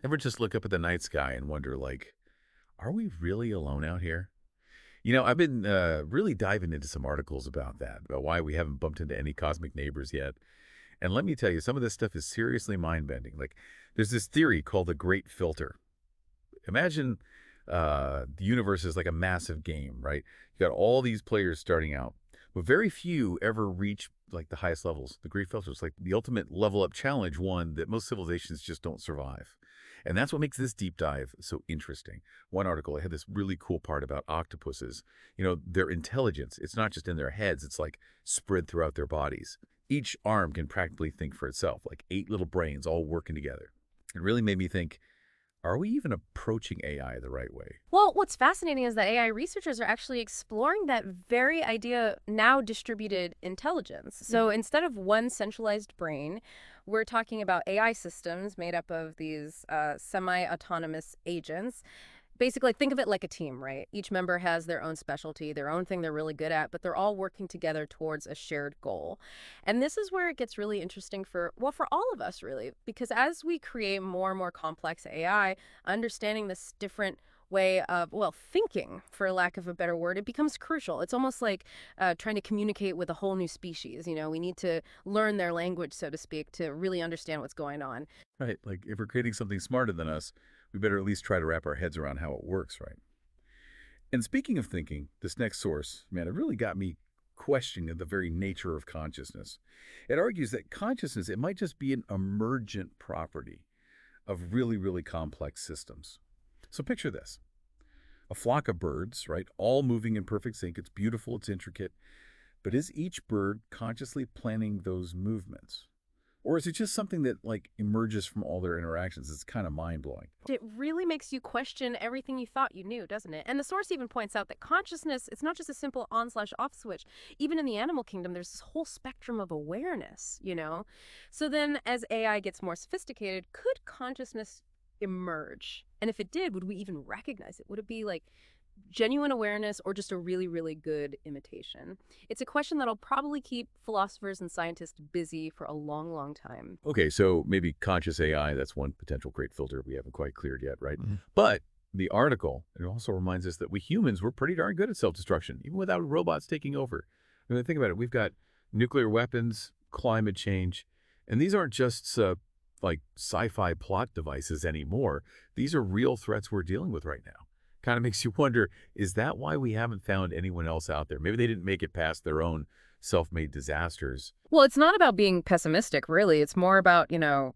Ever just look up at the night sky and wonder, like, are we really alone out here? You know, I've been really diving into some articles about that, about why we haven't bumped into any cosmic neighbors yet. And let me tell you, some of this stuff is seriously mind-bending. Like, there's this theory called the Great Filter. Imagine the universe is like a massive game, right? You got all these players starting out, but very few ever reach like the highest levels. The Great Filter is like the ultimate level up challenge, one that most civilizations just don't survive. And that's what makes this deep dive so interesting. One article, I had this really cool part about octopuses. You know, their intelligence, it's not just in their heads, it's like spread throughout their bodies. Each arm can practically think for itself, like 8 little brains all working together. It really made me think, are we even approaching AI the right way? Well, what's fascinating is that AI researchers are actually exploring that very idea now distributed intelligence. So instead of one centralized brain, we're talking about AI systems made up of these semi-autonomous agents. Basically, think of it like a team, right? Each member has their own specialty, their own thing they're really good at, but they're all working together towards a shared goal. And this is where it gets really interesting for, well, for all of us, really, because as we create more and more complex AI, understanding this different way of, well, thinking, for lack of a better word, it becomes crucial. It's almost like trying to communicate with a whole new species. You know, we need to learn their language, so to speak, to really understand what's going on. Right, like if we're creating something smarter than us, we better at least try to wrap our heads around how it works, right? And speaking of thinking, this next source, man, it really got me questioning the very nature of consciousness. It argues that consciousness, it might just be an emergent property of really, really complex systems. So picture this. A flock of birds, right, all moving in perfect sync. It's beautiful, it's intricate. But is each bird consciously planning those movements? Or is it just something that, like, emerges from all their interactions? It's kind of mind-blowing. It really makes you question everything you thought you knew, doesn't it? And the source even points out that consciousness, it's not just a simple on/off switch. Even in the animal kingdom, there's this whole spectrum of awareness, you know? So then as AI gets more sophisticated, could consciousness emerge? And if it did, would we even recognize it? Would it be like genuine awareness or just a really, really good imitation? It's a question that'll probably keep philosophers and scientists busy for a long, long time. Okay, so maybe conscious AI, that's one potential great filter we haven't quite cleared yet, right? Mhm. But the article, it also reminds us that we humans, we're pretty darn good at self-destruction, even without robots taking over. I mean, think about it. We've got nuclear weapons, climate change, and these aren't just like sci-fi plot devices anymore. These are real threats we're dealing with right now. Kind of makes you wonder, is that why we haven't found anyone else out there? Maybe they didn't make it past their own self-made disasters. Well, it's not about being pessimistic, really. It's more about,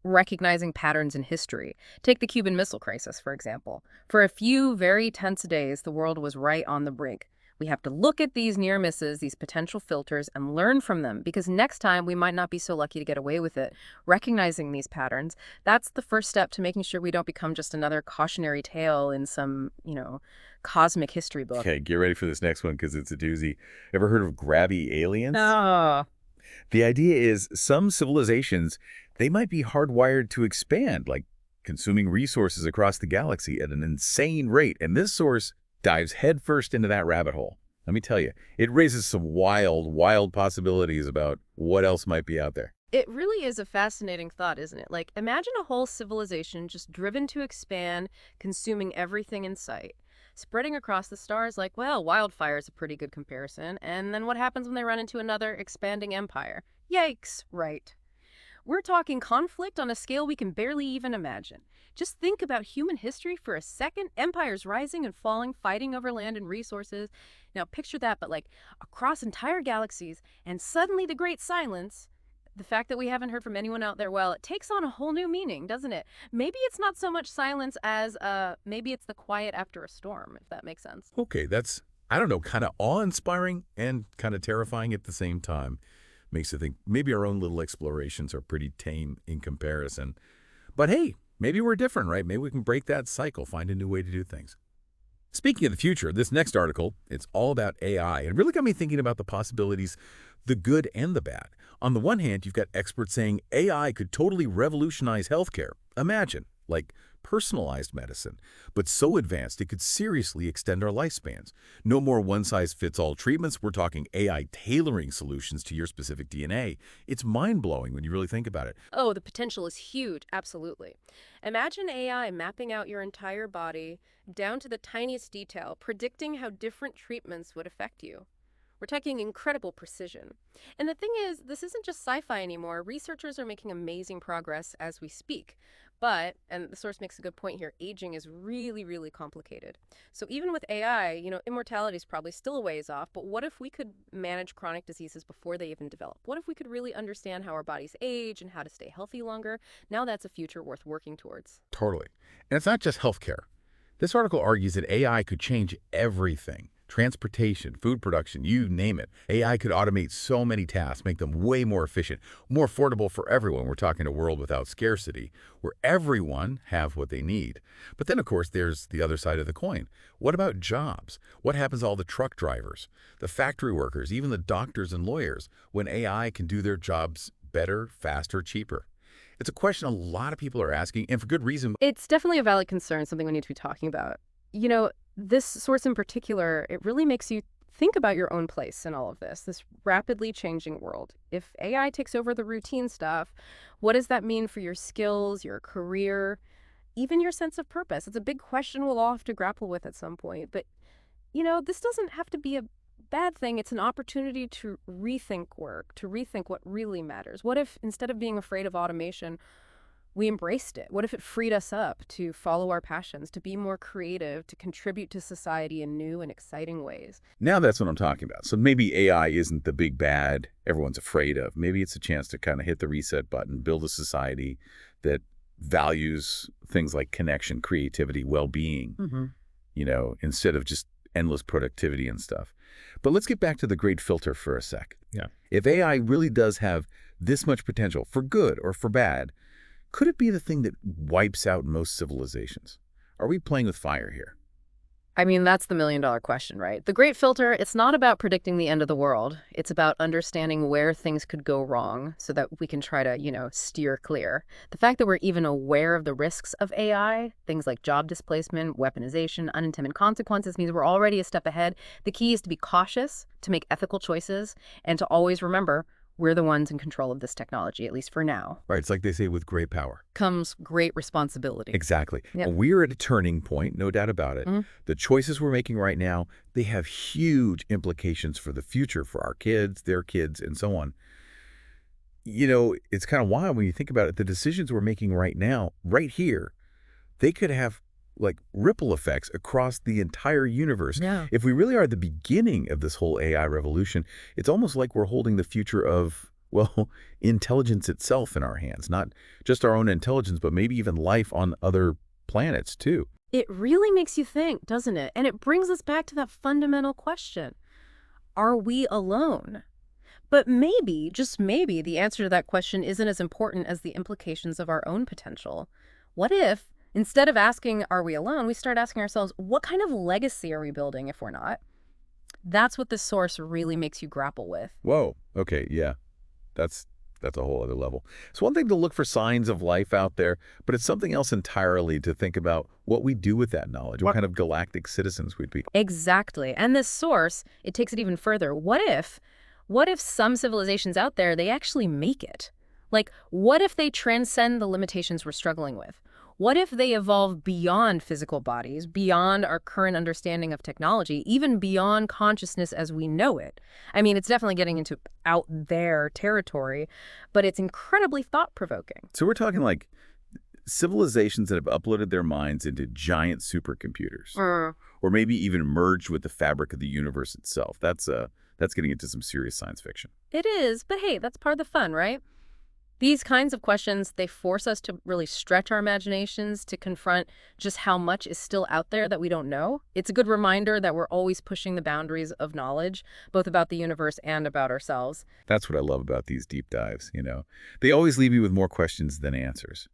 recognizing patterns in history. Take the Cuban Missile Crisis, for example. For a few very tense days, the world was right on the brink. We have to look at these near misses, these potential filters, and learn from them, because next time we might not be so lucky to get away with it. Recognizing these patterns, that's the first step to making sure we don't become just another cautionary tale in some, cosmic history book. Okay, get ready for this next one because it's a doozy. Ever heard of grabby aliens? Oh. The idea is some civilizations, they might be hardwired to expand, like consuming resources across the galaxy at an insane rate. And this source dives headfirst into that rabbit hole. Let me tell you, it raises some wild, wild possibilities about what else might be out there. It really is a fascinating thought, isn't it? Like, imagine a whole civilization just driven to expand, consuming everything in sight. Spreading across the stars like, well, wildfire is a pretty good comparison. And then what happens when they run into another expanding empire? Yikes, right. We're talking conflict on a scale we can barely even imagine. Just think about human history for a second. Empires rising and falling, fighting over land and resources. Now picture that, but like across entire galaxies, and suddenly the great silence. The fact that we haven't heard from anyone out there, well, it takes on a whole new meaning, doesn't it? Maybe it's not so much silence as maybe it's the quiet after a storm, if that makes sense. Okay, that's, I don't know, kind of awe-inspiring and kind of terrifying at the same time. Makes you think maybe our own little explorations are pretty tame in comparison. But hey, maybe we're different, right? Maybe we can break that cycle, find a new way to do things. Speaking of the future, this next article, it's all about AI. It really got me thinking about the possibilities, the good and the bad. On the one hand, you've got experts saying AI could totally revolutionize healthcare. Imagine, like personalized medicine, but so advanced it could seriously extend our lifespans. No more one-size-fits-all treatments. We're talking AI tailoring solutions to your specific DNA. It's mind-blowing when you really think about it. Oh, the potential is huge, absolutely. Imagine AI mapping out your entire body down to the tiniest detail, predicting how different treatments would affect you. We're talking incredible precision. And the thing is, this isn't just sci-fi anymore. Researchers are making amazing progress as we speak. But, and the source makes a good point here, aging is really, really complicated. So even with AI, immortality is probably still a ways off, but what if we could manage chronic diseases before they even develop? What if we could really understand how our bodies age and how to stay healthy longer? Now that's a future worth working towards. Totally. And it's not just healthcare. This article argues that AI could change everything. Transportation, food production, you name it. AI could automate so many tasks, make them way more efficient, more affordable for everyone. We're talking a world without scarcity, where everyone have what they need. But then, of course, there's the other side of the coin. What about jobs? What happens to all the truck drivers, the factory workers, even the doctors and lawyers, when AI can do their jobs better, faster, cheaper? It's a question a lot of people are asking, and for good reason. It's definitely a valid concern, something we need to be talking about. This source in particular, it really makes you think about your own place in all of this rapidly changing world. If AI takes over the routine stuff, what does that mean for your skills, your career, even your sense of purpose? It's a big question we'll all have to grapple with at some point. But, this doesn't have to be a bad thing. It's an opportunity to rethink work, to rethink what really matters. What if, instead of being afraid of automation, we embraced it? What if it freed us up to follow our passions, to be more creative, to contribute to society in new and exciting ways? Now that's what I'm talking about. So maybe AI isn't the big bad everyone's afraid of. Maybe it's a chance to kind of hit the reset button, build a society that values things like connection, creativity, well-being, instead of just endless productivity and stuff. But let's get back to the great filter for a sec. Yeah. If AI really does have this much potential, for good or for bad, could it be the thing that wipes out most civilizations? Are we playing with fire here? I mean, that's the million-dollar question, right? The Great Filter, it's not about predicting the end of the world. It's about understanding where things could go wrong so that we can try to, steer clear. The fact that we're even aware of the risks of AI, things like job displacement, weaponization, unintended consequences, means we're already a step ahead. The key is to be cautious, to make ethical choices, and to always remember we're the ones in control of this technology, at least for now. Right, it's like they say, with great power Comes great responsibility. Exactly. Yep. Well, we're at a turning point, no doubt about it. The choices we're making right now, they have huge implications for the future, for our kids, their kids, and so on. It's kind of wild when you think about it. The decisions we're making right now, right here, they could have like ripple effects across the entire universe. Yeah. If we really are at the beginning of this whole AI revolution, it's almost like we're holding the future of, well, intelligence itself in our hands. Not just our own intelligence, but maybe even life on other planets too. It really makes you think, doesn't it? And it brings us back to that fundamental question. Are we alone? But maybe, just maybe, the answer to that question isn't as important as the implications of our own potential. What if, instead of asking, are we alone, we start asking ourselves, what kind of legacy are we building if we're not? That's what this source really makes you grapple with. Whoa. Okay. Yeah. That's a whole other level. It's one thing to look for signs of life out there, but it's something else entirely to think about what we do with that knowledge, what kind of galactic citizens we'd be. Exactly. And this source, it takes it even further. What if some civilizations out there, they actually make it? Like, what if they transcend the limitations we're struggling with? What if they evolve beyond physical bodies, beyond our current understanding of technology, even beyond consciousness as we know it? I mean, it's definitely getting into out there territory, but it's incredibly thought-provoking. So we're talking like civilizations that have uploaded their minds into giant supercomputers, or maybe even merged with the fabric of the universe itself. That's getting into some serious science fiction. It is, but hey, that's part of the fun, right? These kinds of questions, they force us to really stretch our imaginations, to confront just how much is still out there that we don't know. It's a good reminder that we're always pushing the boundaries of knowledge, both about the universe and about ourselves. That's what I love about these deep dives, They always leave you with more questions than answers.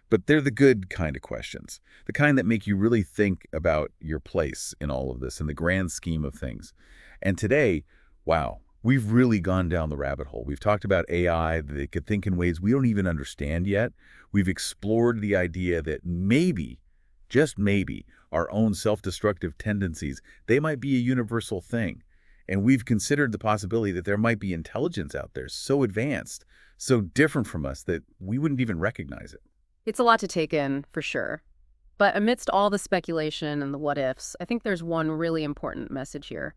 But they're the good kind of questions, the kind that make you really think about your place in all of this, in the grand scheme of things. And today, wow, We've really gone down the rabbit hole. We've talked about AI that could think in ways we don't even understand yet. We've explored the idea that maybe, just maybe, our own self-destructive tendencies, they might be a universal thing. And we've considered the possibility that there might be intelligence out there so advanced, so different from us that we wouldn't even recognize it. It's a lot to take in, for sure. But amidst all the speculation and the what ifs, I think there's one really important message here.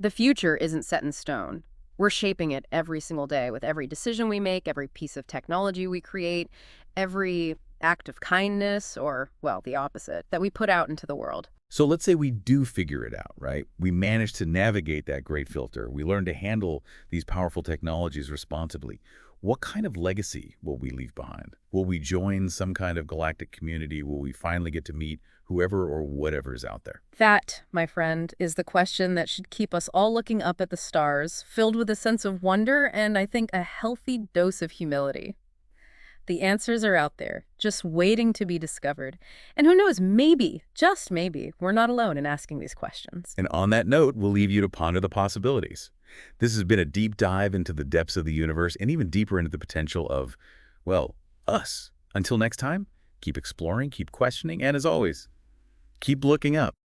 The future isn't set in stone. We're shaping it every single day with every decision we make, every piece of technology we create, every act of kindness, or, well, the opposite, that we put out into the world. So let's say we do figure it out, right? We manage to navigate that great filter. We learn to handle these powerful technologies responsibly. What kind of legacy will we leave behind? Will we join some kind of galactic community? Will we finally get to meet whoever or whatever is out there? That, my friend, is the question that should keep us all looking up at the stars, filled with a sense of wonder and, I think, a healthy dose of humility. The answers are out there, just waiting to be discovered. And who knows, maybe, just maybe, we're not alone in asking these questions. And on that note, we'll leave you to ponder the possibilities. This has been a deep dive into the depths of the universe and even deeper into the potential of, well, us. Until next time, keep exploring, keep questioning, and as always, keep looking up.